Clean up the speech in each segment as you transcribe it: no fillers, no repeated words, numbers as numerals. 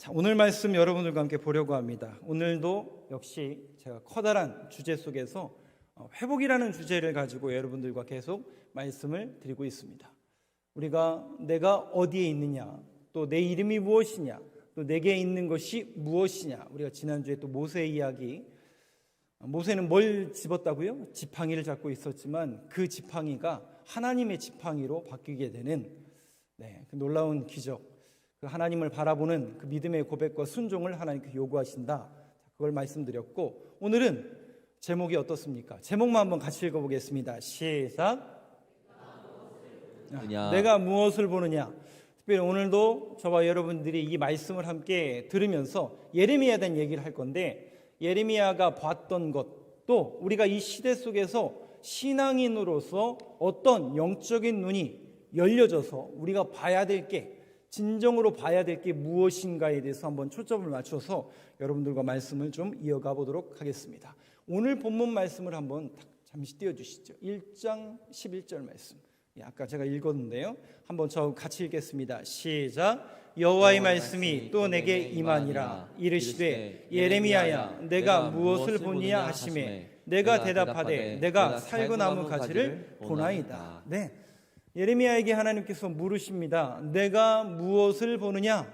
자, 오늘 말씀 여러분들과 함께 보려고 합니다. 오늘도 역시 제가 커다란 주제 속에서 회복이라는 주제를 가지고 여러분들과 계속 말씀을 드리고 있습니다. 우리가 내가 어디에 있느냐, 또 내 이름이 무엇이냐, 또 내게 있는 것이 무엇이냐. 우리가 지난주에 또 모세 이야기, 모세는 뭘 집었다고요? 지팡이를 잡고 있었지만 그 지팡이가 하나님의 지팡이로 바뀌게 되는 그 놀라운 기적, 그 하나님을 바라보는 그 믿음의 고백과 순종을 하나님께 요구하신다. 그걸 말씀드렸고, 오늘은 제목이 어떻습니까? 제목만 한번 같이 읽어보겠습니다. 시작. 내가 무엇을 보느냐. 특별히 오늘도 저와 여러분들이 이 말씀을 함께 들으면서 예레미야에 대한 얘기를 할 건데, 예레미야가 봤던 것, 또 우리가 이 시대 속에서 신앙인으로서 어떤 영적인 눈이 열려져서 우리가 봐야 될 게, 진정으로 봐야 될 게 무엇인가에 대해서 한번 초점을 맞춰서 여러분들과 말씀을 좀 이어가 보도록 하겠습니다. 오늘 본문 말씀을 한번 잠시 띄워주시죠. 1장 11절 말씀. 아까 제가 읽었는데요. 한번 저 같이 읽겠습니다. 시작. 여호와의 말씀이 또 내게 임하니라. 이르시되 예레미야야, 내가 무엇을 보느냐 하시매 내가 대답하되 내가 살구나무 가지를 보나이다. 네. 예레미야에게 하나님께서 물으십니다. 내가 무엇을 보느냐?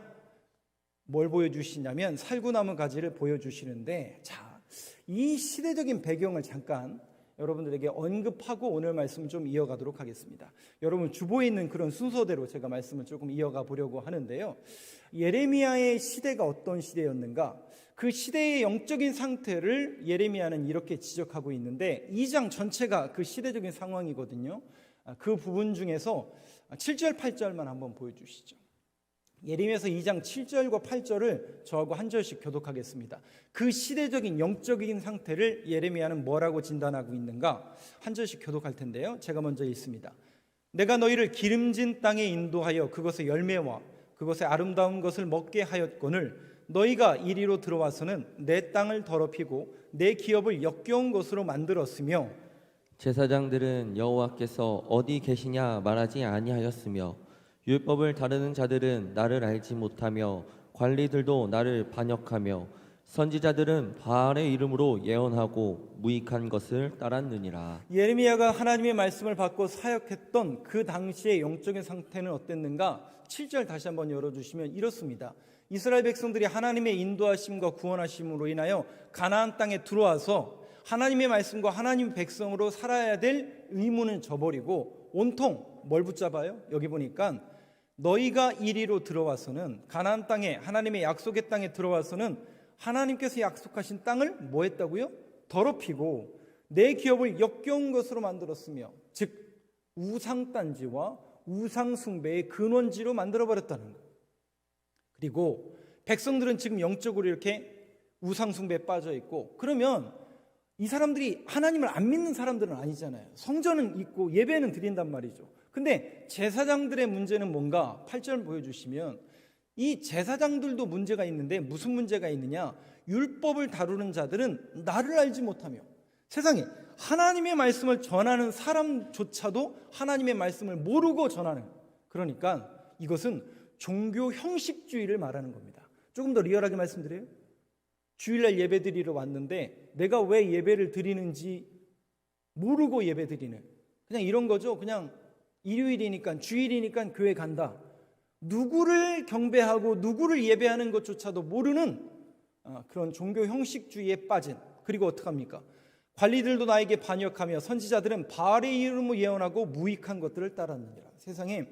뭘 보여주시냐면 살구나무 가지를 보여주시는데, 자, 이 시대적인 배경을 잠깐 여러분들에게 언급하고 오늘 말씀 좀 이어가도록 하겠습니다. 여러분 주보에 있는 그런 순서대로 제가 말씀을 조금 이어가 보려고 하는데요. 예레미야의 시대가 어떤 시대였는가? 그 시대의 영적인 상태를 예레미야는 이렇게 지적하고 있는데, 2장 전체가 그 시대적인 상황이거든요. 그 부분 중에서 7절 8절만 한번 보여주시죠. 예레미야서 2장 7절과 8절을 저하고 한 절씩 교독하겠습니다. 그 시대적인 영적인 상태를 예레미야는 뭐라고 진단하고 있는가? 한 절씩 교독할 텐데요. 제가 먼저 읽습니다. 내가 너희를 기름진 땅에 인도하여 그것의 열매와 그것의 아름다운 것을 먹게 하였거늘 너희가 이리로 들어와서는 내 땅을 더럽히고 내 기업을 역겨운 것으로 만들었으며 제사장들은 여호와께서 어디 계시냐 말하지 아니하였으며 율법을 다루는 자들은 나를 알지 못하며 관리들도 나를 반역하며 선지자들은 바알의 이름으로 예언하고 무익한 것을 따랐느니라. 예레미야가 하나님의 말씀을 받고 사역했던 그 당시의 영적인 상태는 어땠는가? 7절 다시 한번 열어주시면 이렇습니다. 이스라엘 백성들이 하나님의 인도하심과 구원하심으로 인하여 가나안 땅에 들어와서 하나님의 말씀과 하나님의 백성으로 살아야 될 의무는 저버리고 온통 뭘 붙잡아요? 여기 보니까 너희가 이리로 들어와서는, 가나안 땅에, 하나님의 약속의 땅에 들어와서는 하나님께서 약속하신 땅을 뭐 했다고요? 더럽히고 내 기업을 역겨운 것으로 만들었으며, 즉 우상단지와 우상숭배의 근원지로 만들어버렸다는 거예요. 그리고 백성들은 지금 영적으로 이렇게 우상숭배에 빠져있고, 그러면 이 사람들이 하나님을 안 믿는 사람들은 아니잖아요. 성전은 있고 예배는 드린단 말이죠. 근데 제사장들의 문제는 뭔가? 8절 보여주시면 이 제사장들도 문제가 있는데 무슨 문제가 있느냐? 율법을 다루는 자들은 나를 알지 못하며, 세상에 하나님의 말씀을 전하는 사람조차도 하나님의 말씀을 모르고 전하는, 그러니까 이것은 종교 형식주의를 말하는 겁니다. 조금 더 리얼하게 말씀드려요. 주일날 예배 드리러 왔는데 내가 왜 예배를 드리는지 모르고 예배 드리는, 그냥 이런 거죠. 그냥 일요일이니까, 주일이니까 교회 간다. 누구를 경배하고 누구를 예배하는 것조차도 모르는 그런 종교 형식주의에 빠진, 그리고 어떡합니까? 관리들도 나에게 반역하며 선지자들은 바알의 이름으로 예언하고 무익한 것들을 따랐느니라. 세상에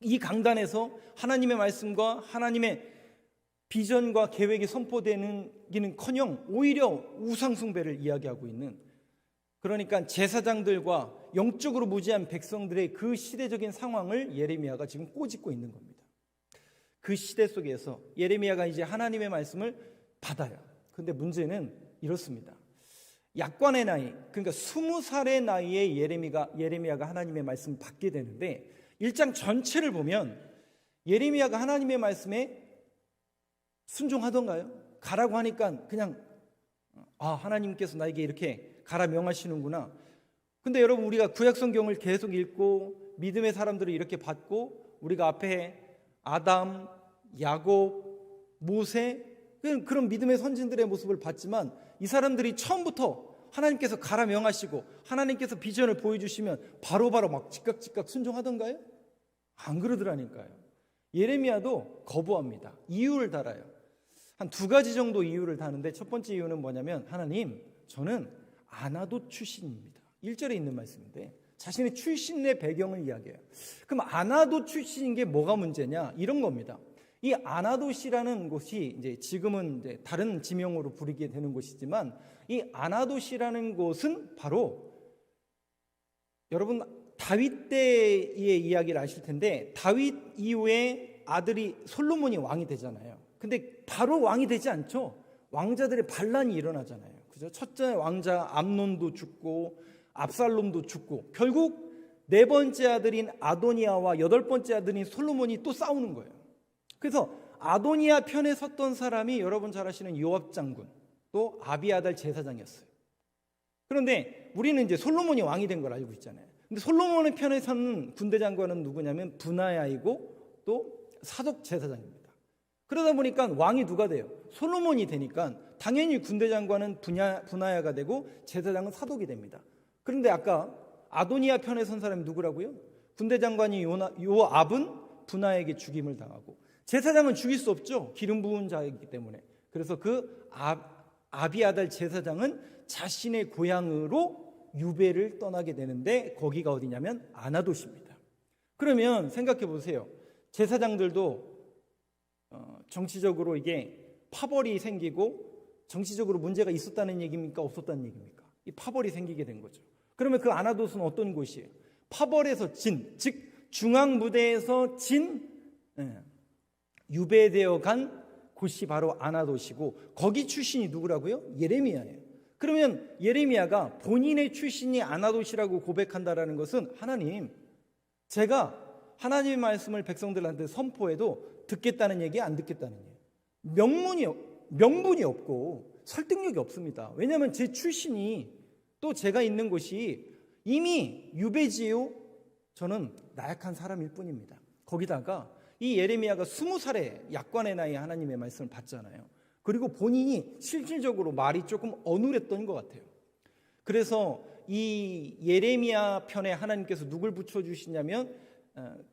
이 강단에서 하나님의 말씀과 하나님의 비전과 계획이 선포되기는커녕 오히려 우상숭배를 이야기하고 있는, 그러니까 제사장들과 영적으로 무지한 백성들의 그 시대적인 상황을 예레미야가 지금 꼬집고 있는 겁니다. 그 시대 속에서 예레미야가 이제 하나님의 말씀을 받아요. 그런데 문제는 이렇습니다. 약관의 나이, 그러니까 20살의 나이에 예레미야가 하나님의 말씀을 받게 되는데, 1장 전체를 보면 예레미야가 하나님의 말씀에 순종하던가요? 가라고 하니까 그냥 하나님께서 나에게 이렇게 가라 명하시는구나. 근데 여러분, 우리가 구약성경을 계속 읽고 믿음의 사람들을 이렇게 받고, 우리가 앞에 아담, 야곱, 모세, 그런 믿음의 선진들의 모습을 봤지만 이 사람들이 처음부터 하나님께서 가라 명하시고 하나님께서 비전을 보여주시면 바로바로 막 즉각 순종하던가요? 안 그러더라니까요. 예레미야도 거부합니다. 이유를 달아요. 한 2가지 정도 이유를 다는데 첫 번째 이유는 뭐냐면, 하나님, 저는 아나돗 출신입니다. 1절에 있는 말씀인데 자신의 출신의 배경을 이야기해요. 그럼 아나돗 출신인 게 뭐가 문제냐? 이런 겁니다. 이 아나돗이라는 곳이 이제 지금은 이제 다른 지명으로 부르게 되는 곳이지만, 이 아나돗이라는 곳은 바로, 여러분 다윗 때의 이야기를 아실 텐데, 다윗 이후에 아들이 솔로몬이 왕이 되잖아요. 근데 바로 왕이 되지 않죠. 왕자들의 반란이 일어나잖아요. 그죠? 첫째 왕자 암논도 죽고 압살롬도 죽고 결국 4번째 아들인 아도니아와 8번째 아들인 솔로몬이 또 싸우는 거예요. 그래서 아도니아 편에 섰던 사람이 여러분 잘 아시는 요압 장군, 또 아비아달 제사장이었어요. 그런데 우리는 이제 솔로몬이 왕이 된 걸 알고 있잖아요. 근데 솔로몬의 편에 선 군대 장관은 누구냐면 브나야이고 또 사독 제사장입니다. 그러다 보니까 왕이 누가 돼요? 솔로몬이 되니까 당연히 군대 장관은 브나야가 되고 제사장은 사독이 됩니다. 그런데 아까 아도니아 편에 선 사람이 누구라고요? 군대 장관이 요압은 브나야에게 죽임을 당하고, 제사장은 죽일 수 없죠. 기름 부은 자이기 때문에. 그래서 그 아비아달 제사장은 자신의 고향으로 유배를 떠나게 되는데, 거기가 어디냐면 아나돗입니다. 그러면 생각해 보세요. 제사장들도 정치적으로 이게 파벌이 생기고 정치적으로 문제가 있었다는 얘기입니까? 없었다는 얘기입니까? 이 파벌이 생기게 된 거죠. 그러면 그 아나돗은 어떤 곳이에요? 파벌에서 진, 즉 중앙 무대에서 진, 유배되어 간 곳이 바로 아나돗이고, 거기 출신이 누구라고요? 예레미야예요. 그러면 예레미야가 본인의 출신이 아나돗이라고 고백한다라는 것은, 하나님, 제가 하나님의 말씀을 백성들한테 선포해도 듣겠다는 얘기, 안 듣겠다는 얘기. 명분이 없고 설득력이 없습니다. 왜냐하면 제 출신이, 또 제가 있는 곳이 이미 유배지요. 저는 나약한 사람일 뿐입니다. 거기다가 이 예레미야가 20살의 약관의 나이에 하나님의 말씀을 받잖아요. 그리고 본인이 실질적으로 말이 조금 어눌했던 것 같아요. 그래서 이 예레미야 편에 하나님께서 누굴 붙여주시냐면,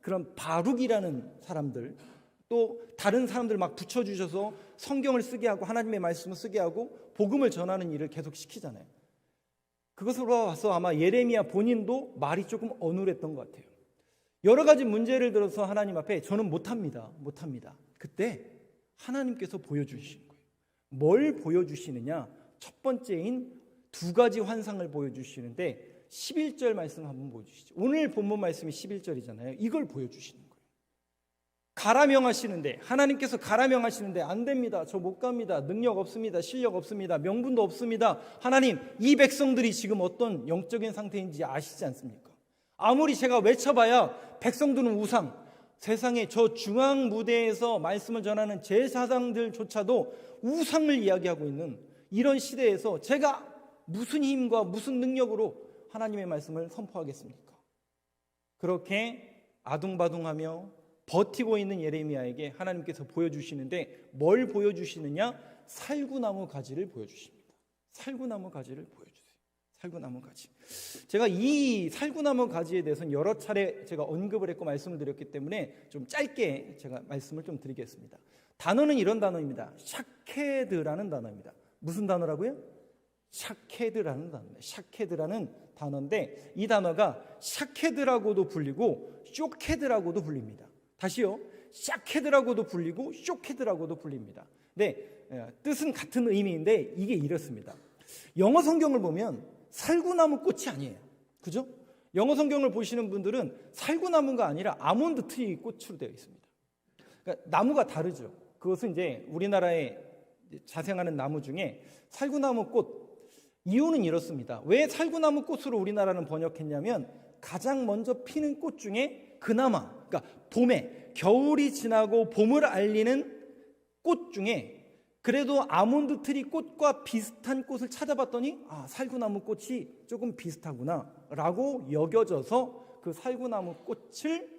그런 바룩이라는 사람들, 또 다른 사람들 막 붙여주셔서 성경을 쓰게 하고 하나님의 말씀을 쓰게 하고 복음을 전하는 일을 계속 시키잖아요. 그것으로 봐서 아마 예레미야 본인도 말이 조금 어눌했던 것 같아요. 여러 가지 문제를 들어서 하나님 앞에 저는 못합니다. 그때 하나님께서 보여주시는 거예요. 뭘 보여주시느냐? 첫 번째인 2가지 환상을 보여주시는데, 11절 말씀 한번 보여주시죠. 오늘 본문 말씀이 11절이잖아요. 이걸 보여주시는 거예요. 가라 명하시는데, 하나님께서 가라 명하시는데 안 됩니다. 저 못 갑니다. 능력 없습니다. 실력 없습니다. 명분도 없습니다. 하나님, 이 백성들이 지금 어떤 영적인 상태인지 아시지 않습니까? 아무리 제가 외쳐봐야 백성들은 우상, 세상에 저 중앙 무대에서 말씀을 전하는 제사장들조차도 우상을 이야기하고 있는 이런 시대에서 제가 무슨 힘과 무슨 능력으로 하나님의 말씀을 선포하겠습니까? 그렇게 아둥바둥하며 버티고 있는 예레미야에게 하나님께서 보여주시는데, 뭘 보여주시느냐? 살구나무 가지를 보여주십니다. 살구나무 가지를 보여주세요. 살구나무 가지. 제가 이 살구나무 가지에 대해서는 여러 차례 제가 언급을 했고 말씀을 드렸기 때문에 좀 짧게 제가 말씀을 좀 드리겠습니다. 단어는 이런 단어입니다. 샤케드라는 단어입니다. 무슨 단어라고요? 샤케드라는 단어입니다. 샤케드라는 단어인데, 이 단어가 샤케드라고도 불리고 쇼케드라고도 불립니다. 다시요. 샤케드라고도 불리고 쇼케드라고도 불립니다. 네, 뜻은 같은 의미인데 이게 이렇습니다. 영어 성경을 보면 살구나무 꽃이 아니에요. 그죠? 영어 성경을 보시는 분들은 살구나무가 아니라 아몬드 트리 꽃으로 되어 있습니다. 그러니까 나무가 다르죠. 그것은 이제 우리나라에 자생하는 나무 중에 살구나무 꽃, 이유는 이렇습니다. 왜 살구나무 꽃으로 우리나라는 번역했냐면, 가장 먼저 피는 꽃 중에 그나마, 그러니까 봄에, 겨울이 지나고 봄을 알리는 꽃 중에 그래도 아몬드 트리 꽃과 비슷한 꽃을 찾아봤더니, 살구나무 꽃이 조금 비슷하구나 라고 여겨져서 그 살구나무 꽃을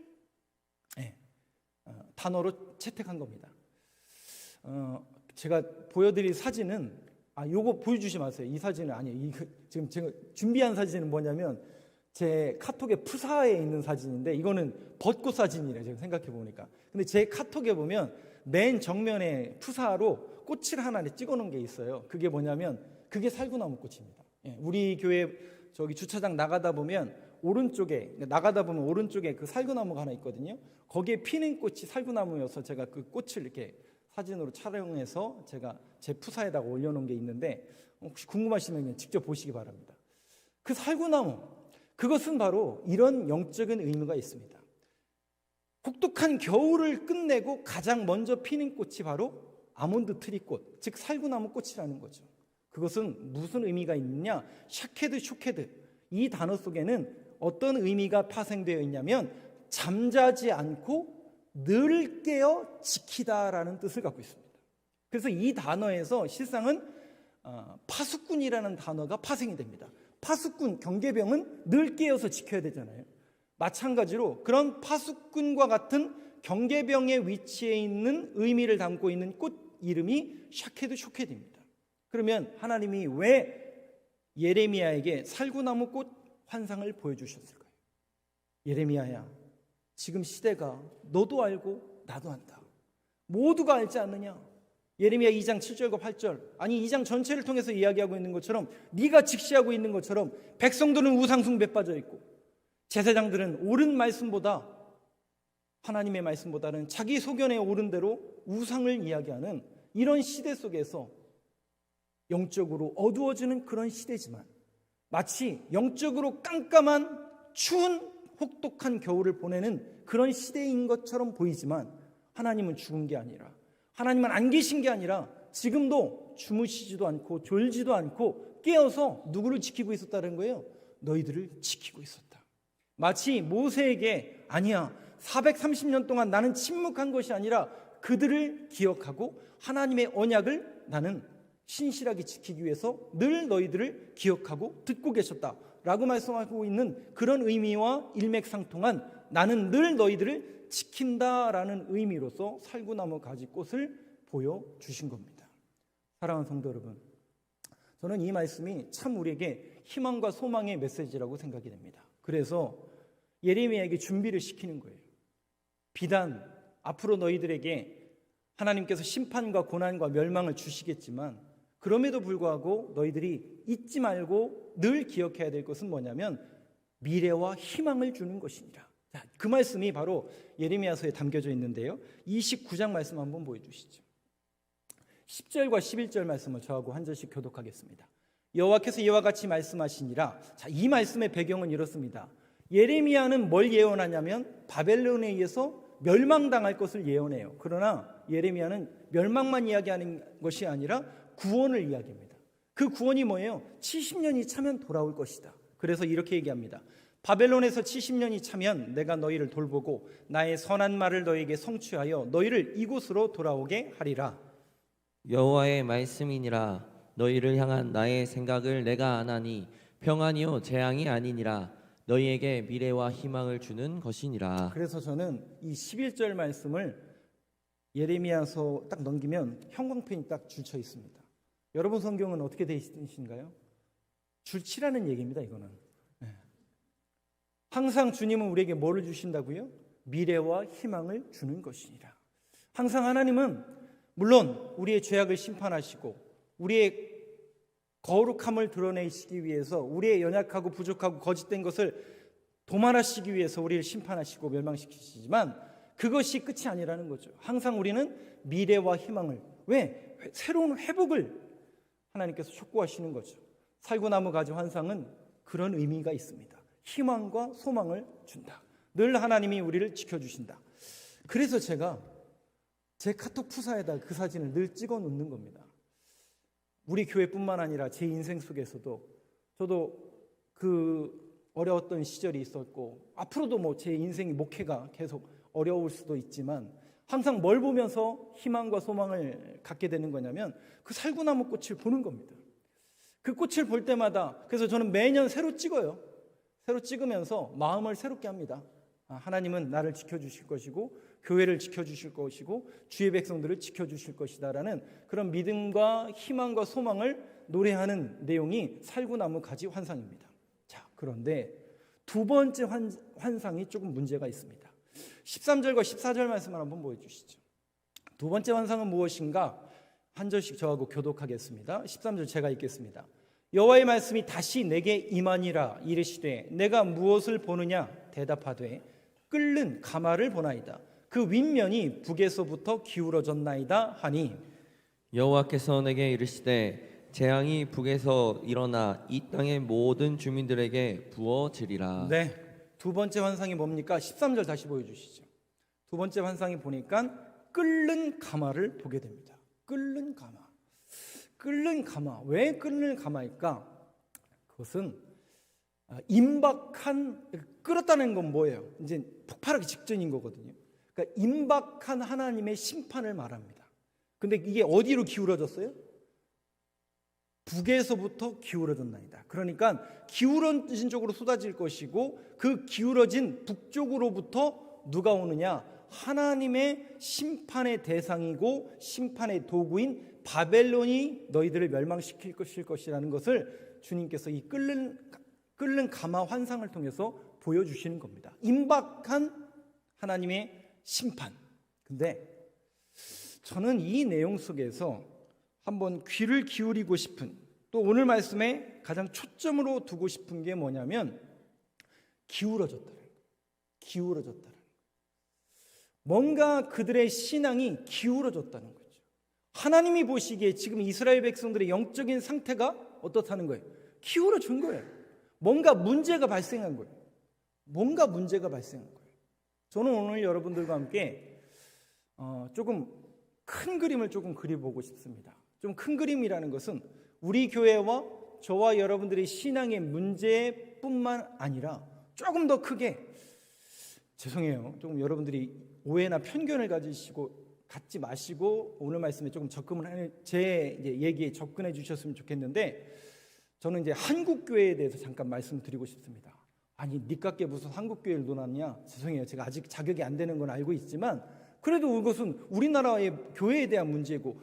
단어로 채택한 겁니다. 제가 보여드릴 사진은 요거 보여주지 마세요. 이 사진은 아니에요. 지금 제가 준비한 사진은 뭐냐면 제 카톡에 푸사에 있는 사진인데 이거는 벚꽃 사진이래요. 제가 생각해 보니까. 근데 제 카톡에 보면 맨 정면에 푸사로 꽃을 하나 찍어 놓은 게 있어요. 그게 뭐냐면 그게 살구나무 꽃입니다. 우리 교회 저기 주차장 나가다 보면 오른쪽에 그 살구나무가 하나 있거든요. 거기에 피는 꽃이 살구나무여서 제가 그 꽃을 이렇게 사진으로 촬영해서 제가 제 푸사에다가 올려놓은 게 있는데 혹시 궁금하시면 직접 보시기 바랍니다. 그 살구나무, 그것은 바로 이런 영적인 의미가 있습니다. 혹독한 겨울을 끝내고 가장 먼저 피는 꽃이 바로 아몬드 트리 꽃, 즉 살구나무 꽃이라는 거죠. 그것은 무슨 의미가 있느냐? 샤케드 쇼케드, 이 단어 속에는 어떤 의미가 파생되어 있냐면 잠자지 않고 늘 깨어 지키다라는 뜻을 갖고 있습니다. 그래서 이 단어에서 실상은 파수꾼이라는 단어가 파생이 됩니다. 파수꾼, 경계병은 늘 깨어서 지켜야 되잖아요. 마찬가지로 그런 파수꾼과 같은 경계병의 위치에 있는 의미를 담고 있는 꽃 이름이 샤케드 쇼케드입니다. 그러면 하나님이 왜 예레미야에게 살구나무 꽃 환상을 보여주셨을까요? 예레미야야, 지금 시대가 너도 알고 나도 안다. 모두가 알지 않느냐? 예레미야 2장 7절과 8절, 아니 2장 전체를 통해서 이야기하고 있는 것처럼, 네가 직시하고 있는 것처럼 백성들은 우상숭배에 빠져 있고 제사장들은 옳은 말씀보다, 하나님의 말씀보다는 자기 소견에 옳은 대로 우상을 이야기하는 이런 시대 속에서 영적으로 어두워지는 그런 시대지만, 마치 영적으로 깜깜한 추운 혹독한 겨울을 보내는 그런 시대인 것처럼 보이지만 하나님은 죽은 게 아니라, 하나님은 안 계신 게 아니라 지금도 주무시지도 않고 졸지도 않고 깨어서 누구를 지키고 있었다는 거예요? 너희들을 지키고 있었다. 마치 모세에게 아니야, 430년 동안 나는 침묵한 것이 아니라 그들을 기억하고 하나님의 언약을 나는 신실하게 지키기 위해서 늘 너희들을 기억하고 듣고 계셨다 라고 말씀하고 있는 그런 의미와 일맥상통한 나는 늘 너희들을 지킨다라는 의미로서 살구나무 가지 꽃을 보여주신 겁니다. 사랑하는 성도 여러분, 저는 이 말씀이 참 우리에게 희망과 소망의 메시지라고 생각이 됩니다. 그래서 예레미야에게 준비를 시키는 거예요. 비단 앞으로 너희들에게 하나님께서 심판과 고난과 멸망을 주시겠지만 그럼에도 불구하고 너희들이 잊지 말고 늘 기억해야 될 것은 뭐냐면 미래와 희망을 주는 것이니라. 자, 그 말씀이 바로 예레미야서에 담겨져 있는데요. 29장 말씀 한번 보여주시죠. 10절과 11절 말씀을 저하고 한 절씩 교독하겠습니다. 여호와께서 이와 같이 말씀하시니라. 자, 이 말씀의 배경은 이렇습니다. 예레미야는 뭘 예언하냐면 바벨론에 의해서 멸망당할 것을 예언해요. 그러나 예레미야는 멸망만 이야기하는 것이 아니라 구원을 이야기합니다. 그 구원이 뭐예요? 70년이 차면 돌아올 것이다. 그래서 이렇게 얘기합니다. 바벨론에서 70년이 차면 내가 너희를 돌보고 나의 선한 말을 너희에게 성취하여 너희를 이곳으로 돌아오게 하리라. 여호와의 말씀이니라. 너희를 향한 나의 생각을 내가 아나니 평안이요 재앙이 아니니라. 너희에게 미래와 희망을 주는 것이니라. 그래서 저는 이 11절 말씀을 예레미야서 딱 넘기면 형광펜이 딱 줄쳐 있습니다. 여러분 성경은 어떻게 되어 있으신가요? 줄치라는 얘기입니다. 이거는 항상 주님은 우리에게 뭐를 주신다고요? 미래와 희망을 주는 것이니라. 항상 하나님은 물론 우리의 죄악을 심판하시고 우리의 거룩함을 드러내시기 위해서 우리의 연약하고 부족하고 거짓된 것을 도말하시기 위해서 우리를 심판하시고 멸망시키시지만 그것이 끝이 아니라는 거죠. 항상 우리는 미래와 희망을, 왜? 새로운 회복을 하나님께서 촉구하시는 거죠. 살구나무 가지 환상은 그런 의미가 있습니다. 희망과 소망을 준다. 늘 하나님이 우리를 지켜주신다. 그래서 제가 제 카톡 푸사에다 그 사진을 늘 찍어 놓는 겁니다. 우리 교회뿐만 아니라 제 인생 속에서도 저도 그 어려웠던 시절이 있었고 앞으로도 뭐 제 인생이 목회가 계속 어려울 수도 있지만 항상 뭘 보면서 희망과 소망을 갖게 되는 거냐면 그 살구나무 꽃을 보는 겁니다. 그 꽃을 볼 때마다 그래서 저는 매년 새로 찍어요. 새로 찍으면서 마음을 새롭게 합니다. 하나님은 나를 지켜주실 것이고 교회를 지켜주실 것이고 주의 백성들을 지켜주실 것이다라는 그런 믿음과 희망과 소망을 노래하는 내용이 살구나무 가지 환상입니다. 자, 그런데 두 번째 환상이 조금 문제가 있습니다. 13절과 14절 말씀을 한번 보여주시죠. 두 번째 환상은 무엇인가? 한 절씩 저하고 교독하겠습니다. 13절 제가 읽겠습니다. 여호와의 말씀이 다시 내게 임하니라. 이르시되 내가 무엇을 보느냐? 대답하되 끓는 가마를 보나이다. 그 윗면이 북에서부터 기울어졌나이다 하니, 여호와께서 내게 이르시되 재앙이 북에서 일어나 이 땅의 모든 주민들에게 부어지리라. 네, 두 번째 환상이 뭡니까? 13절 다시 보여주시죠. 두 번째 환상이 보니까 끓는 가마를 보게 됩니다. 끓는 가마. 끓는 가마. 왜 끓는 가마일까? 그것은 임박한, 끓었다는 건 뭐예요? 이제 폭발하기 직전인 거거든요. 그러니까 임박한 하나님의 심판을 말합니다. 근데 이게 어디로 기울어졌어요? 북에서부터 기울어졌나이다. 그러니까 기울어진 쪽으로 쏟아질 것이고, 그 기울어진 북쪽으로부터 누가 오느냐? 하나님의 심판의 대상이고 심판의 도구인 바벨론이 너희들을 멸망시킬 것이라는 것을 주님께서 이 끓는 가마 환상을 통해서 보여주시는 겁니다. 임박한 하나님의 심판. 근데 저는 이 내용 속에서 한번 귀를 기울이고 싶은, 또 오늘 말씀에 가장 초점으로 두고 싶은 게 뭐냐면 기울어졌다는 거예요. 기울어졌다는 거예요. 뭔가 그들의 신앙이 기울어졌다는 거죠. 하나님이 보시기에 지금 이스라엘 백성들의 영적인 상태가 어떻다는 거예요? 기울어진 거예요. 뭔가 문제가 발생한 거예요. 뭔가 문제가 발생한 거예요. 저는 오늘 여러분들과 함께 조금 큰 그림을 조금 그려보고 싶습니다. 좀 큰 그림이라는 것은 우리 교회와 저와 여러분들의 신앙의 문제뿐만 아니라 조금 더 크게, 죄송해요, 조금 여러분들이 오해나 편견을 갖지 마시고 오늘 말씀에 조금 제 얘기에 접근해 주셨으면 좋겠는데, 저는 이제 한국 교회에 대해서 잠깐 말씀드리고 싶습니다. 아니, 니깎게 무슨 한국 교회를 논하냐? 죄송해요, 제가 아직 자격이 안 되는 건 알고 있지만 그래도 이것은 우리나라의 교회에 대한 문제고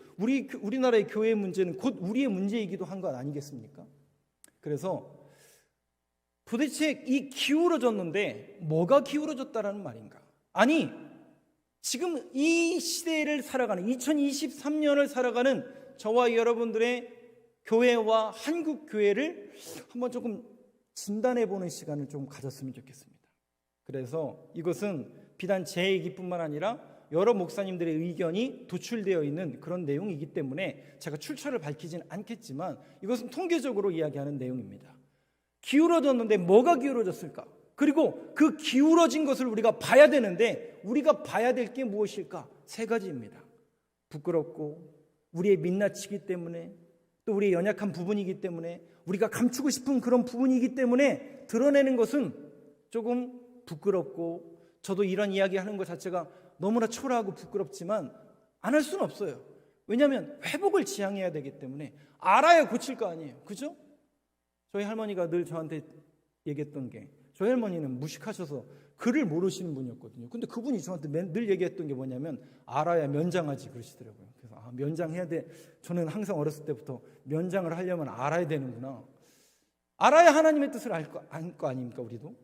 우리나라의 교회의 문제는 곧 우리의 문제이기도 한 것 아니겠습니까? 그래서 도대체 이 기울어졌는데 뭐가 기울어졌다라는 말인가? 아니, 지금 이 시대를 살아가는 2023년을 살아가는 저와 여러분들의 교회와 한국 교회를 한번 조금 진단해보는 시간을 좀 가졌으면 좋겠습니다. 그래서 이것은 비단 제 얘기뿐만 아니라 여러 목사님들의 의견이 도출되어 있는 그런 내용이기 때문에 제가 출처를 밝히진 않겠지만 이것은 통계적으로 이야기하는 내용입니다. 기울어졌는데 뭐가 기울어졌을까? 그리고 그 기울어진 것을 우리가 봐야 되는데 우리가 봐야 될 게 무엇일까? 세 가지입니다. 부끄럽고 우리의 민낯이기 때문에, 또 우리의 연약한 부분이기 때문에, 우리가 감추고 싶은 그런 부분이기 때문에 드러내는 것은 조금 부끄럽고, 저도 이런 이야기하는 것 자체가 너무나 초라하고 부끄럽지만 안 할 수는 없어요. 왜냐하면 회복을 지향해야 되기 때문에 알아야 고칠 거 아니에요. 그죠? 저희 할머니가 늘 저한테 얘기했던 게, 저희 할머니는 무식하셔서 글을 모르시는 분이었거든요. 근데 그분이 저한테 늘 얘기했던 게 뭐냐면 알아야 면장하지 그러시더라고요. 그래서 면장해야 돼. 저는 항상 어렸을 때부터 면장을 하려면 알아야 되는구나. 알아야 하나님의 뜻을 알 거 아닙니까, 우리도?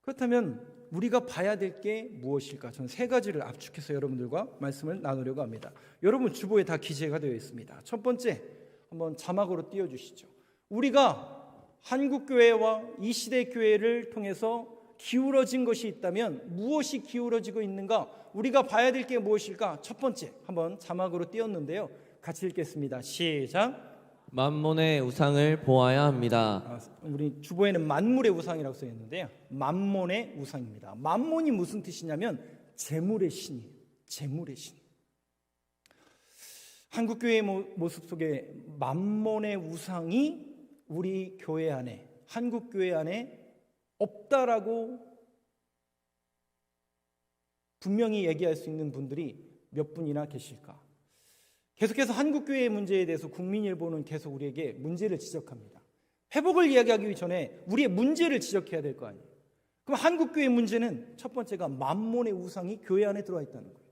그렇다면 우리가 봐야 될 게 무엇일까? 저는 세 가지를 압축해서 여러분들과 말씀을 나누려고 합니다. 여러분 주보에 다 기재가 되어 있습니다. 첫 번째, 한번 자막으로 띄워주시죠. 우리가 한국교회와 이 시대 교회를 통해서 기울어진 것이 있다면 무엇이 기울어지고 있는가? 우리가 봐야 될 게 무엇일까? 첫 번째, 한번 자막으로 띄웠는데요. 같이 읽겠습니다. 시작. 만몬의 우상을 보아야 합니다. 우리 주보에는 만물의 우상이라고 써 있는데요. 만몬의 우상입니다. 만몬이 무슨 뜻이냐면 재물의 신이에요. 재물의 신. 한국교회의 모습 속에 만몬의 우상이 우리 교회 안에, 한국교회 안에 없다라고 분명히 얘기할 수 있는 분들이 몇 분이나 계실까? 계속해서 한국교회의 문제에 대해서 국민일보는 계속 우리에게 문제를 지적합니다. 회복을 이야기하기 전에 우리의 문제를 지적해야 될 거 아니에요. 그럼 한국교회 문제는 첫 번째가 만몬의 우상이 교회 안에 들어와 있다는 거예요.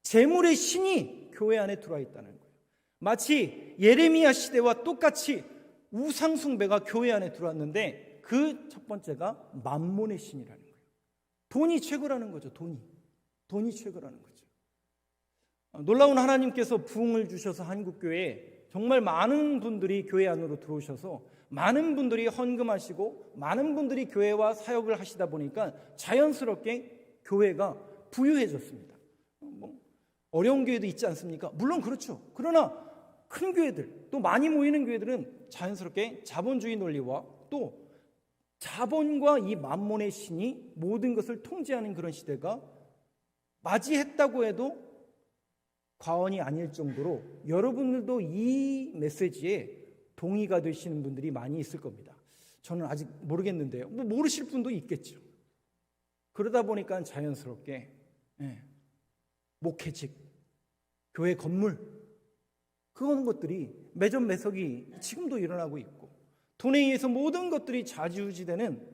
재물의 신이 교회 안에 들어와 있다는 거예요. 마치 예레미야 시대와 똑같이 우상 숭배가 교회 안에 들어왔는데 그 첫 번째가 만몬의 신이라는 거예요. 돈이 최고라는 거죠. 돈이 최고라는 거죠. 놀라운 하나님께서 부흥을 주셔서 한국교회에 정말 많은 분들이 교회 안으로 들어오셔서 많은 분들이 헌금하시고 많은 분들이 교회와 사역을 하시다 보니까 자연스럽게 교회가 부유해졌습니다. 어려운 교회도 있지 않습니까? 물론 그렇죠. 그러나 큰 교회들, 또 많이 모이는 교회들은 자연스럽게 자본주의 논리와 또 자본과 이 만몬의 신이 모든 것을 통제하는 그런 시대가 맞이했다고 해도 과언이 아닐 정도로 여러분들도 이 메시지에 동의가 되시는 분들이 많이 있을 겁니다. 저는 아직 모르겠는데요. 모르실 분도 있겠죠. 그러다 보니까 자연스럽게 목회직, 교회 건물 그런 것들이 매점매석이 지금도 일어나고 있고 돈에 의해서 모든 것들이 좌지우지되는,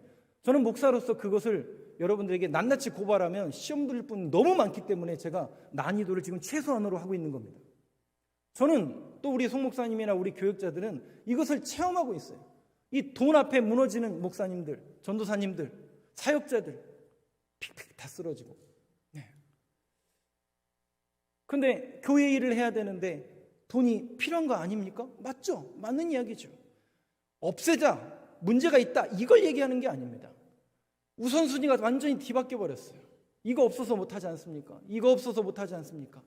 저는 목사로서 그것을 여러분들에게 낱낱이 고발하면 시험 들을 분 너무 많기 때문에 제가 난이도를 지금 최소한으로 하고 있는 겁니다. 저는 또 우리 송 목사님이나 우리 교역자들은 이것을 체험하고 있어요. 이 돈 앞에 무너지는 목사님들, 전도사님들, 사역자들 픽픽 다 쓰러지고. 근데 교회 일을 해야 되는데 돈이 필요한 거 아닙니까? 맞죠? 맞는 이야기죠. 없애자, 문제가 있다, 이걸 얘기하는 게 아닙니다. 우선순위가 완전히 뒤바뀌어 버렸어요. 이거 없어서 못하지 않습니까? 이거 없어서 못하지 않습니까?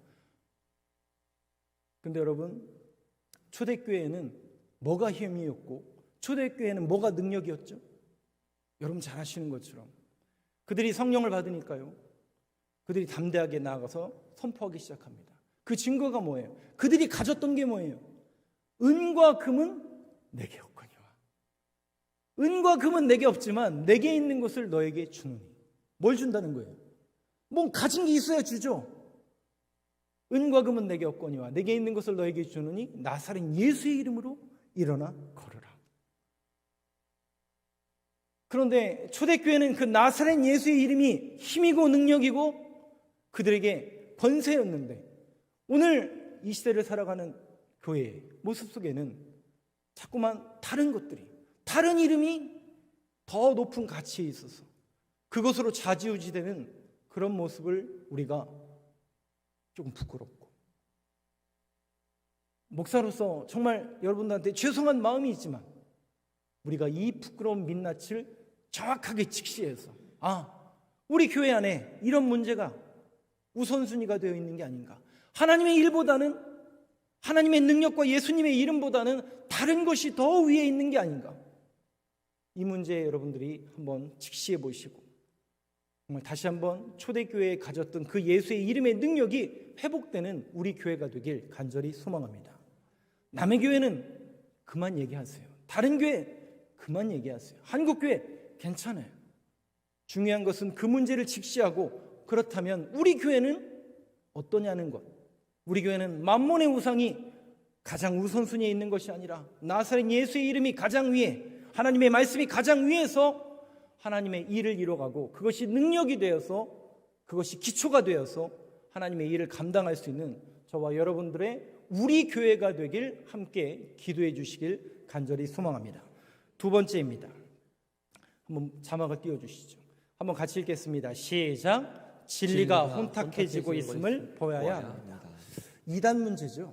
근데 여러분, 초대교회에는 뭐가 힘이었고 초대교회는 뭐가 능력이었죠? 여러분 잘 아시는 것처럼 그들이 성령을 받으니까요, 그들이 담대하게 나아가서 선포하기 시작합니다. 그 증거가 뭐예요? 그들이 가졌던 게 뭐예요? 은과 금은 내게 없거니와. 은과 금은 내게 없지만 내게 있는 것을 너에게 주노니. 뭘 준다는 거예요? 뭐 가진 게 있어야 주죠. 은과 금은 내게 없거니와 내게 있는 것을 너에게 주노니 나사렛 예수의 이름으로 일어나 걸으라. 그런데 초대교회는 그 나사렛 예수의 이름이 힘이고 능력이고 그들에게 권세였는데, 오늘 이 시대를 살아가는 교회의 모습 속에는 자꾸만 다른 것들이, 다른 이름이 더 높은 가치에 있어서 그것으로 좌지우지되는 그런 모습을 우리가 조금 부끄럽고, 목사로서 정말 여러분들한테 죄송한 마음이 있지만 우리가 이 부끄러운 민낯을 정확하게 직시해서 우리 교회 안에 이런 문제가 우선순위가 되어 있는 게 아닌가, 하나님의 일보다는, 하나님의 능력과 예수님의 이름보다는 다른 것이 더 위에 있는 게 아닌가, 이 문제에 여러분들이 한번 직시해 보시고 정말 다시 한번 초대교회에 가졌던 그 예수의 이름의 능력이 회복되는 우리 교회가 되길 간절히 소망합니다. 남의 교회는 그만 얘기하세요. 다른 교회 그만 얘기하세요. 한국교회 괜찮아요. 중요한 것은 그 문제를 직시하고, 그렇다면 우리 교회는 어떠냐는 것. 우리 교회는 만몬의 우상이 가장 우선순위에 있는 것이 아니라 나사렛 예수의 이름이 가장 위에, 하나님의 말씀이 가장 위에서 하나님의 일을 이뤄가고 그것이 능력이 되어서, 그것이 기초가 되어서 하나님의 일을 감당할 수 있는 저와 여러분들의 우리 교회가 되길 함께 기도해 주시길 간절히 소망합니다. 두 번째입니다. 한번 자막을 띄워주시죠. 한번 같이 읽겠습니다. 시작. 진리가 혼탁해지고 있음을 보아야 합니다. 2단 문제죠.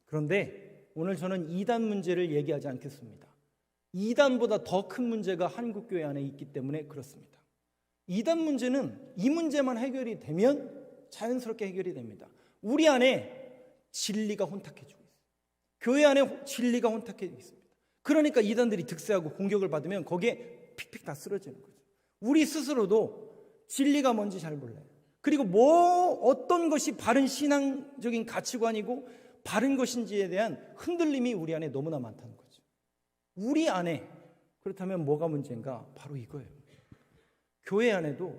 그런데 오늘 저는 2단 문제를 얘기하지 않겠습니다. 2단보다 더 큰 문제가 한국교회 안에 있기 때문에 그렇습니다. 2단 문제는 이 문제만 해결이 되면 자연스럽게 해결이 됩니다. 우리 안에 진리가 혼탁해지고 있어요. 교회 안에 진리가 혼탁해지고 있습니다. 그러니까 2단들이 득세하고 공격을 받으면 거기에 픽픽 다 쓰러지는 거죠. 우리 스스로도 진리가 뭔지 잘 몰라요. 그리고 어떤 것이 바른 신앙적인 가치관이고 바른 것인지에 대한 흔들림이 우리 안에 너무나 많다는 거죠. 우리 안에, 그렇다면 뭐가 문제인가? 바로 이거예요. 교회 안에도,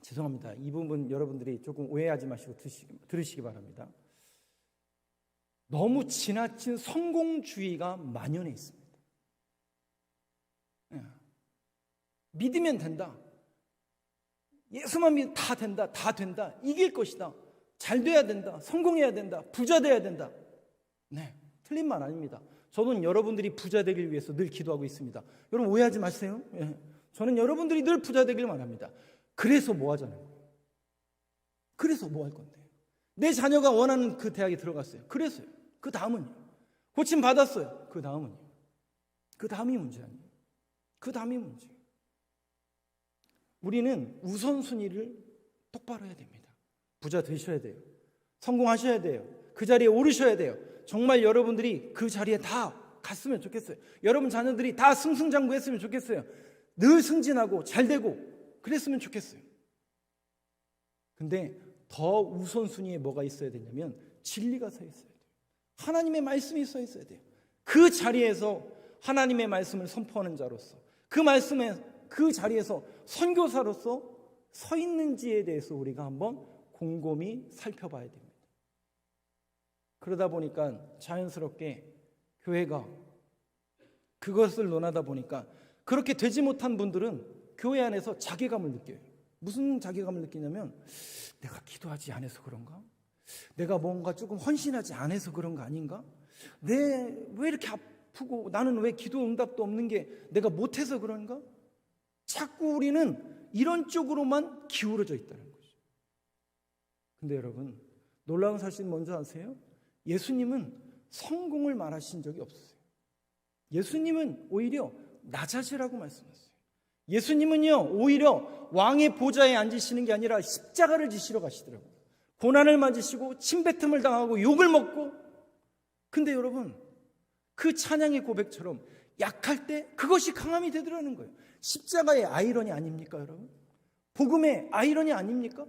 죄송합니다. 이 부분 여러분들이 조금 오해하지 마시고 들으시기 바랍니다. 너무 지나친 성공주의가 만연해 있습니다. 믿으면 된다. 예수만 믿으면 다 된다. 다 된다. 이길 것이다. 잘 돼야 된다. 성공해야 된다. 부자 돼야 된다. 네, 틀린 말 아닙니다. 저는 여러분들이 부자 되길 위해서 늘 기도하고 있습니다. 여러분 오해하지 마세요. 예. 저는 여러분들이 늘 부자 되길 바랍니다. 그래서 뭐 하잖아요. 그래서 뭐 할 건데. 내 자녀가 원하는 그 대학에 들어갔어요. 그래서요. 그 다음은요. 고침 받았어요. 그 다음은요. 그 다음이 문제 아니에요. 그 다음이 문제. 우리는 우선순위를 똑바로 해야 됩니다. 부자 되셔야 돼요. 성공하셔야 돼요. 그 자리에 오르셔야 돼요. 정말 여러분들이 그 자리에 다 갔으면 좋겠어요. 여러분 자녀들이 다 승승장구했으면 좋겠어요. 늘 승진하고 잘 되고 그랬으면 좋겠어요. 근데 더 우선순위에 뭐가 있어야 되냐면 진리가 서 있어야 돼요. 하나님의 말씀이 서 있어야 돼요. 그 자리에서 하나님의 말씀을 선포하는 자로서 그 자리에서 선교사로서 서 있는지에 대해서 우리가 한번 곰곰이 살펴봐야 됩니다. 그러다 보니까 자연스럽게 교회가 그것을 논하다 보니까 그렇게 되지 못한 분들은 교회 안에서 자괴감을 느껴요. 무슨 자괴감을 느끼냐면 내가 기도하지 않아서 그런가? 내가 뭔가 조금 헌신하지 않아서 그런 거 아닌가? 왜 이렇게 아프고 나는 왜 기도 응답도 없는 게 내가 못해서 그런가? 자꾸 우리는 이런 쪽으로만 기울어져 있다는 거죠. 근데 여러분 놀라운 사실 뭔지 아세요? 예수님은 성공을 말하신 적이 없어요. 예수님은 오히려 낮아지라고 말씀하셨어요. 예수님은요 오히려 왕의 보좌에 앉으시는 게 아니라 십자가를 지시러 가시더라고요. 고난을 맞으시고 침뱉음을 당하고 욕을 먹고. 근데 여러분 그 찬양의 고백처럼 약할 때 그것이 강함이 되더라는 거예요. 십자가의 아이러니 아닙니까 여러분? 복음의 아이러니 아닙니까?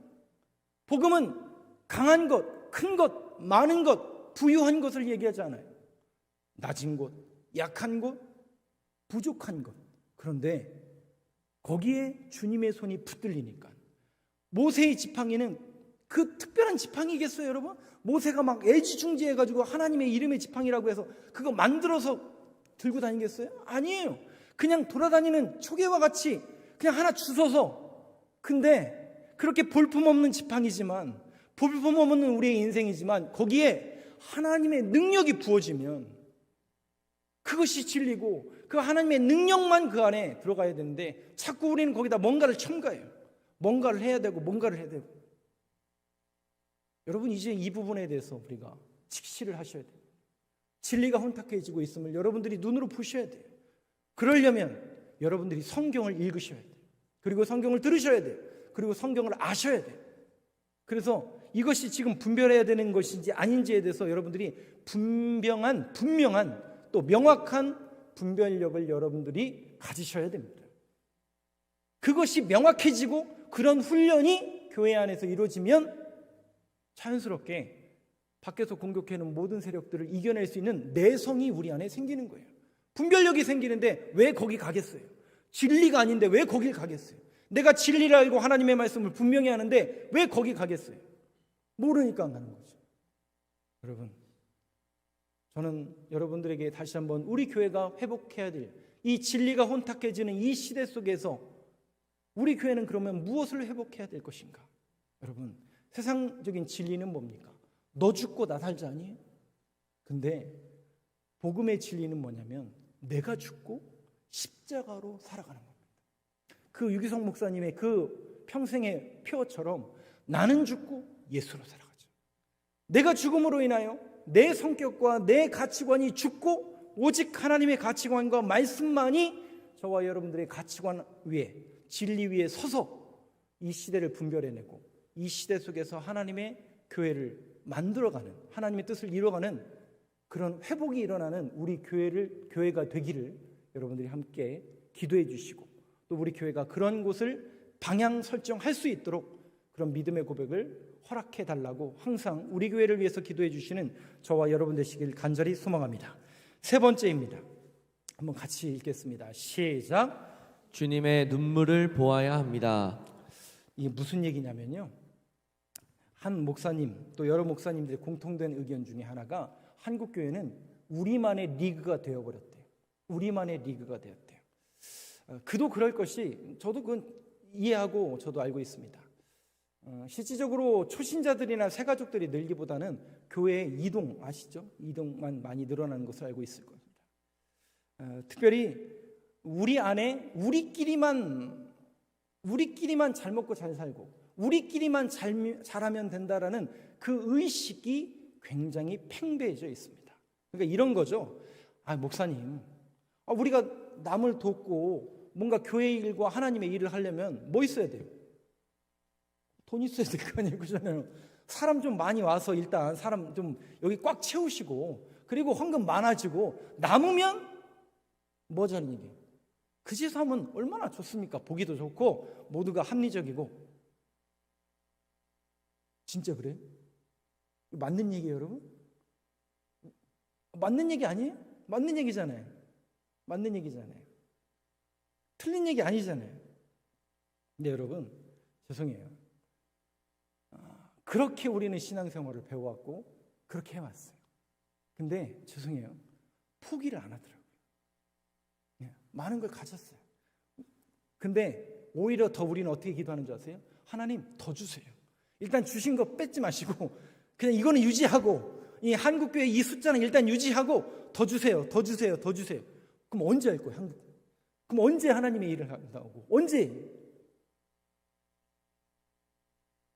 복음은 강한 것, 큰 것, 많은 것, 부유한 것을 얘기하지 않아요. 낮은 곳, 약한 곳, 부족한 것. 그런데 거기에 주님의 손이 붙들리니까 모세의 지팡이는 그 특별한 지팡이겠어요 여러분? 모세가 막 애지중지해가지고 하나님의 이름의 지팡이라고 해서 그거 만들어서 들고 다니겠어요? 아니에요. 그냥 돌아다니는 초계와 같이 그냥 하나 주워서. 근데 그렇게 볼품없는 지팡이지만 볼품없는 우리의 인생이지만 거기에 하나님의 능력이 부어지면 그것이 진리고 그 하나님의 능력만 그 안에 들어가야 되는데 자꾸 우리는 거기다 뭔가를 첨가해요. 뭔가를 해야 되고 뭔가를 해야 되고. 여러분 이제 이 부분에 대해서 우리가 직시를 하셔야 돼요. 진리가 혼탁해지고 있음을 여러분들이 눈으로 보셔야 돼요. 그러려면 여러분들이 성경을 읽으셔야 돼요. 그리고 성경을 들으셔야 돼요. 그리고 성경을 아셔야 돼요. 그래서 이것이 지금 분별해야 되는 것인지 아닌지에 대해서 여러분들이 분명한 또 명확한 분별력을 여러분들이 가지셔야 됩니다. 그것이 명확해지고 그런 훈련이 교회 안에서 이루어지면 자연스럽게 밖에서 공격해오는 모든 세력들을 이겨낼 수 있는 내성이 우리 안에 생기는 거예요. 분별력이 생기는데 왜 거기 가겠어요? 진리가 아닌데 왜 거길 가겠어요? 내가 진리를 알고 하나님의 말씀을 분명히 하는데 왜 거기 가겠어요? 모르니까 안 가는 거죠. 여러분, 저는 여러분들에게 다시 한번 우리 교회가 회복해야 될 이 진리가 혼탁해지는 이 시대 속에서 우리 교회는 그러면 무엇을 회복해야 될 것인가? 여러분, 세상적인 진리는 뭡니까? 너 죽고 나 살자 아니에요? 근데 복음의 진리는 뭐냐면 내가 죽고 십자가로 살아가는 겁니다. 그 유기성 목사님의 그 평생의 표어처럼 나는 죽고 예수로 살아가죠. 내가 죽음으로 인하여 내 성격과 내 가치관이 죽고 오직 하나님의 가치관과 말씀만이 저와 여러분들의 가치관 위에 진리 위에 서서 이 시대를 분별해내고 이 시대 속에서 하나님의 교회를 만들어가는 하나님의 뜻을 이루어가는 그런 회복이 일어나는 우리 교회가 되기를 여러분들이 함께 기도해 주시고 또 우리 교회가 그런 곳을 방향 설정할 수 있도록 그런 믿음의 고백을 허락해 달라고 항상 우리 교회를 위해서 기도해 주시는 저와 여러분 되시길 간절히 소망합니다. 세 번째입니다. 한번 같이 읽겠습니다. 시작. 주님의 눈물을 보아야 합니다. 이게 무슨 얘기냐면요. 한 목사님 또 여러 목사님들의 공통된 의견 중에 하나가 한국 교회는 우리만의 리그가 되어버렸대요. 우리만의 리그가 되었대요. 그도 그럴 것이 저도 그건 이해하고 저도 알고 있습니다. 실질적으로 초신자들이나 새가족들이 늘기보다는 교회의 이동 아시죠? 이동만 많이 늘어나는 것을 알고 있을 겁니다. 특별히 우리 안에 우리끼리만 잘 먹고 잘 살고 우리끼리만 잘하면 된다라는 그 의식이 굉장히 팽배해져 있습니다. 그러니까 이런 거죠. 목사님, 우리가 남을 돕고 뭔가 교회 일과 하나님의 일을 하려면 뭐 있어야 돼요? 돈 있어야 될 거 아니에요, 그잖아요. 사람 좀 많이 와서 일단 사람 좀 여기 꽉 채우시고 그리고 헌금 많아지고 남으면 뭐 하자는 얘기예요? 그 짓 하면 얼마나 좋습니까? 보기도 좋고 모두가 합리적이고. 진짜 그래요? 맞는 얘기예요, 여러분? 맞는 얘기 아니에요? 맞는 얘기잖아요. 맞는 얘기잖아요. 틀린 얘기 아니잖아요. 근데 여러분, 죄송해요. 그렇게 우리는 신앙생활을 배워왔고 그렇게 해왔어요. 근데 죄송해요. 포기를 안 하더라고요. 많은 걸 가졌어요. 근데 오히려 더 우리는 어떻게 기도하는 줄 아세요? 하나님 더 주세요. 일단 주신 거 뺏지 마시고 그냥 이거는 유지하고 이 한국교회 이 숫자는 일단 유지하고 더 주세요. 더 주세요. 더 주세요. 그럼 언제 할 거예요? 그럼 언제 하나님의 일을 한다고? 언제?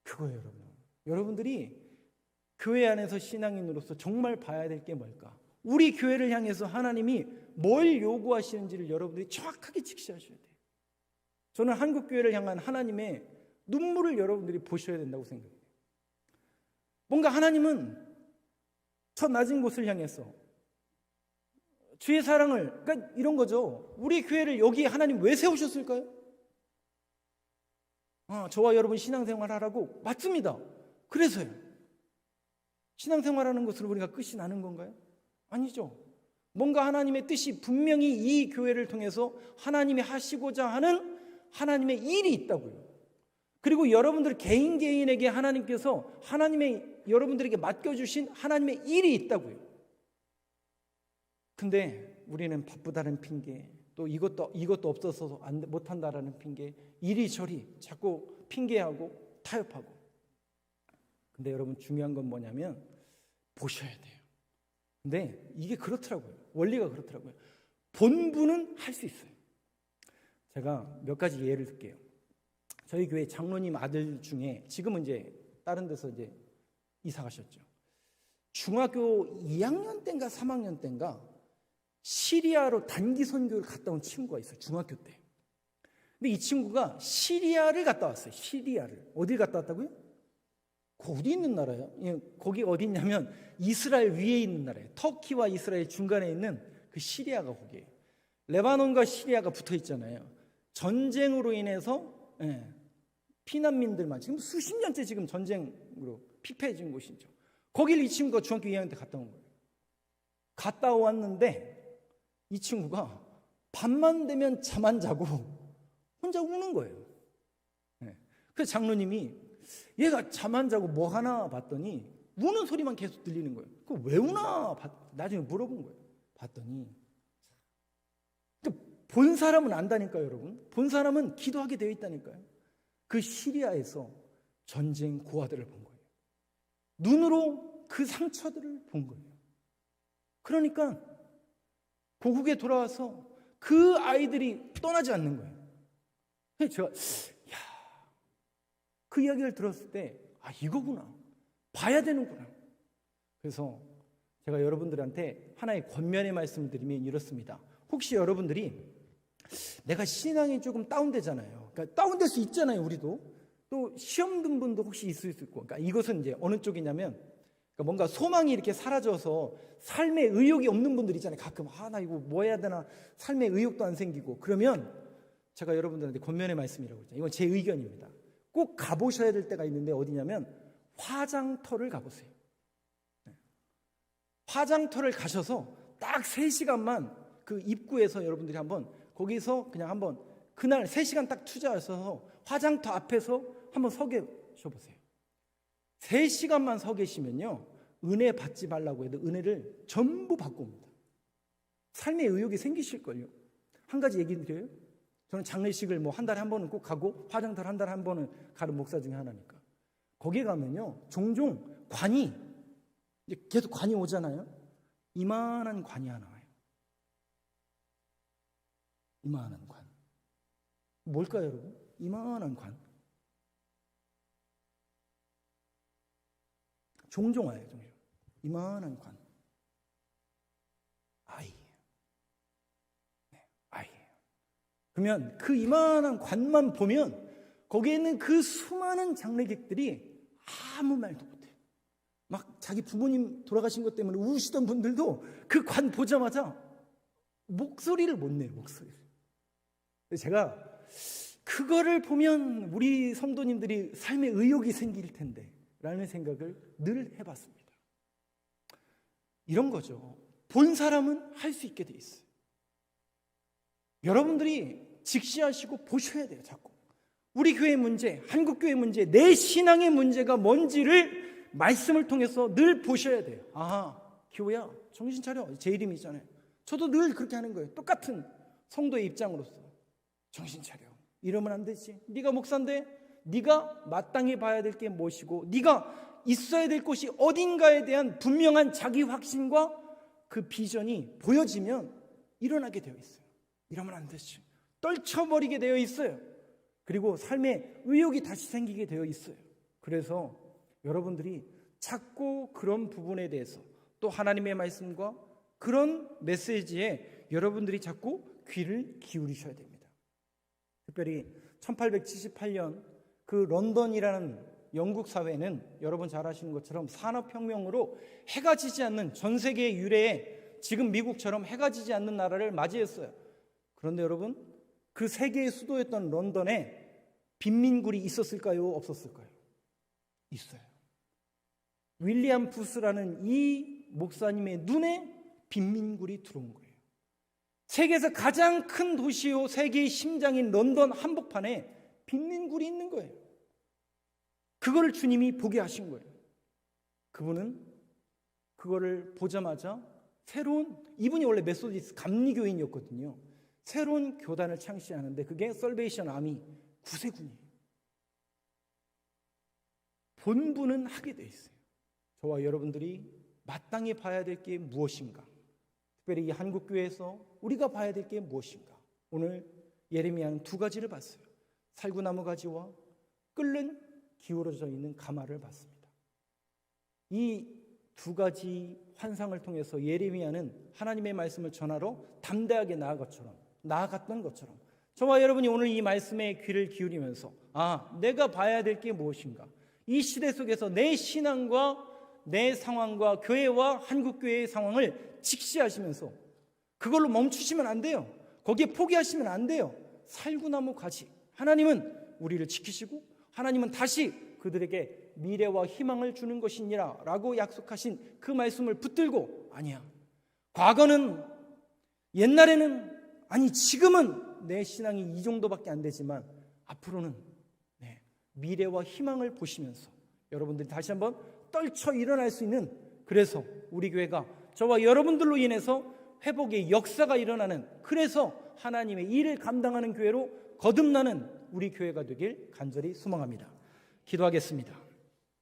그거예요, 여러분. 여러분들이 교회 안에서 신앙인으로서 정말 봐야 될 게 뭘까? 우리 교회를 향해서 하나님이 뭘 요구하시는지를 여러분들이 정확하게 직시하셔야 돼요. 저는 한국교회를 향한 하나님의 눈물을 여러분들이 보셔야 된다고 생각해요. 뭔가 하나님은 저 낮은 곳을 향해서 주의 사랑을, 그러니까 이런 거죠. 우리 교회를 여기 하나님 왜 세우셨을까요? 저와 여러분 신앙생활 하라고? 맞습니다. 그래서요. 신앙생활하는 것으로 우리가 끝이 나는 건가요? 아니죠. 뭔가 하나님의 뜻이 분명히 이 교회를 통해서 하나님이 하시고자 하는 하나님의 일이 있다고요. 그리고 여러분들 개인에게 하나님께서 여러분들에게 맡겨주신 하나님의 일이 있다고요. 근데 우리는 바쁘다는 핑계, 또 이것도 없어서 못한다라는 핑계, 이리저리 자꾸 핑계하고 타협하고. 근데 여러분 중요한 건 뭐냐면 보셔야 돼요. 근데 이게 그렇더라고요. 원리가 그렇더라고요. 본부는 할 수 있어요. 제가 몇 가지 예를 들게요. 저희 교회 장로님 아들 중에 지금은 이제 다른 데서 이제 이사 가셨죠. 중학교 2학년 때인가 3학년 때인가 시리아로 단기 선교를 갔다 온 친구가 있어요. 중학교 때. 근데 이 친구가 시리아를 갔다 왔어요. 시리아를. 어딜 갔다 왔다고요? 어디 있는 나라예요? 거기 어디 있냐면 이스라엘 위에 있는 나라예요. 터키와 이스라엘 중간에 있는 그 시리아가 거기예요. 레바논과 시리아가 붙어 있잖아요. 전쟁으로 인해서 피난민들만 지금 수십 년째 지금 전쟁으로 피폐해진 곳이죠. 거길 이 친구가 중학교 2학년 때 갔다 온 거예요. 갔다 왔는데 이 친구가 밤만 되면 잠 안 자고 혼자 우는 거예요. 그래서 장로님이 얘가 잠 안 자고 뭐 하나 봤더니 우는 소리만 계속 들리는 거예요. 그 왜 우나 나중에 물어본 거예요. 봤더니 본 사람은 안다니까요, 여러분. 본 사람은 기도하게 되어 있다니까요. 그 시리아에서 전쟁 고아들을 본 거예요. 눈으로 그 상처들을 본 거예요. 그러니까 고국에 돌아와서 그 아이들이 떠나지 않는 거예요. 그래서 제가 그 이야기를 들었을 때 이거구나. 봐야 되는구나. 그래서 제가 여러분들한테 하나의 권면의 말씀을 드리면 이렇습니다. 혹시 여러분들이 내가 신앙이 조금 다운되잖아요. 그러니까 다운될 수 있잖아요, 우리도. 또 시험 든 분도 혹시 있을 수 있고. 그러니까 이것은 이제 어느 쪽이냐면 그러니까 뭔가 소망이 이렇게 사라져서 삶에 의욕이 없는 분들 있잖아요. 가끔 나 이거 뭐 해야 되나 삶에 의욕도 안 생기고 그러면 제가 여러분들한테 권면의 말씀이라고 했잖아요. 이건 제 의견입니다. 꼭 가보셔야 될 때가 있는데 어디냐면 화장터를 가보세요. 화장터를 가셔서 딱 3시간만 그 입구에서 여러분들이 한번 거기서 그냥 한번 그날 3시간 딱 투자하셔서 화장터 앞에서 한번 서 계셔보세요. 3시간만 서 계시면요 은혜 받지 말라고 해도 은혜를 전부 받고 옵니다. 삶의 의욕이 생기실걸요. 한 가지 얘기 드려요. 저는 장례식을 뭐 한 달에 한 번은 꼭 가고 화장터 한 달에 한 번은 가는 목사 중에 하나니까. 거기에 가면요, 종종 관이 이제 계속 관이 오잖아요. 이만한 관이 하나 와요. 이만한 관. 뭘까요, 여러분? 이만한 관. 종종 와요, 종종. 이만한 관. 아이예요. 네, 아이예요. 그러면 그 이만한 관만 보면 거기에 있는 그 수많은 장례객들이 아무 말도 못해요. 막 자기 부모님 돌아가신 것 때문에 우시던 분들도 그 관 보자마자 목소리를 못 내요, 목소리를. 제가 그거를 보면 우리 성도님들이 삶에 의욕이 생길 텐데 라는 생각을 늘 해봤습니다. 이런 거죠. 본 사람은 할 수 있게 돼 있어요. 여러분들이 직시하시고 보셔야 돼요. 자꾸 우리 교회 문제, 한국교회 문제, 내 신앙의 문제가 뭔지를 말씀을 통해서 늘 보셔야 돼요. 아, 기호야 정신 차려. 제 이름이잖아요. 저도 늘 그렇게 하는 거예요. 똑같은 성도의 입장으로서 정신 차려. 이러면 안 되지. 네가 목사인데 네가 마땅히 봐야 될 게 무엇이고 네가 있어야 될 곳이 어딘가에 대한 분명한 자기 확신과 그 비전이 보여지면 일어나게 되어 있어요. 이러면 안 되지. 떨쳐버리게 되어 있어요. 그리고 삶에 의욕이 다시 생기게 되어 있어요. 그래서 여러분들이 자꾸 그런 부분에 대해서 또 하나님의 말씀과 그런 메시지에 여러분들이 자꾸 귀를 기울이셔야 됩니다. 특별히 1878년 그 런던이라는 영국 사회는 여러분 잘 아시는 것처럼 산업혁명으로 해가 지지 않는, 전 세계 유례에 지금 미국처럼 해가 지지 않는 나라를 맞이했어요. 그런데 여러분, 그 세계의 수도였던 런던에 빈민굴이 있었을까요? 없었을까요? 있어요. 윌리엄 푸스라는 이 목사님의 눈에 빈민굴이 들어온 거예요. 세계에서 가장 큰 도시요, 세계의 심장인 런던 한복판에 빈민굴이 있는 거예요. 그거를 주님이 보게 하신 거예요. 그분은 그거를 보자마자 이분이 원래 메소디스트 감리교인이었거든요. 새로운 교단을 창시하는데 그게 설베이션 아미 구세군이에요. 본분은 하게 돼 있어요. 저와 여러분들이 마땅히 봐야 될 게 무엇인가? 특별히 이 한국교회에서 우리가 봐야 될 게 무엇인가? 오늘 예레미야는 두 가지를 봤어요. 살구나무 가지와 끓는 기울어져 있는 가마를 봤습니다. 이 두 가지 환상을 통해서 예레미야는 하나님의 말씀을 전하러 담대하게 나아갔던 것처럼 저와 여러분이 오늘 이 말씀에 귀를 기울이면서 내가 봐야 될 게 무엇인가? 이 시대 속에서 내 신앙과 내 상황과 교회와 한국교회의 상황을 직시하시면서 그걸로 멈추시면 안 돼요. 거기에 포기하시면 안 돼요. 살구나무 가지. 하나님은 우리를 지키시고 하나님은 다시 그들에게 미래와 희망을 주는 것이니라 라고 약속하신 그 말씀을 붙들고 아니야. 과거는 옛날에는 지금은 내 신앙이 이 정도밖에 안 되지만 앞으로는 미래와 희망을 보시면서 여러분들이 다시 한번 떨쳐 일어날 수 있는, 그래서 우리 교회가 저와 여러분들로 인해서 회복의 역사가 일어나는, 그래서 하나님의 일을 감당하는 교회로 거듭나는 우리 교회가 되길 간절히 소망합니다. 기도하겠습니다.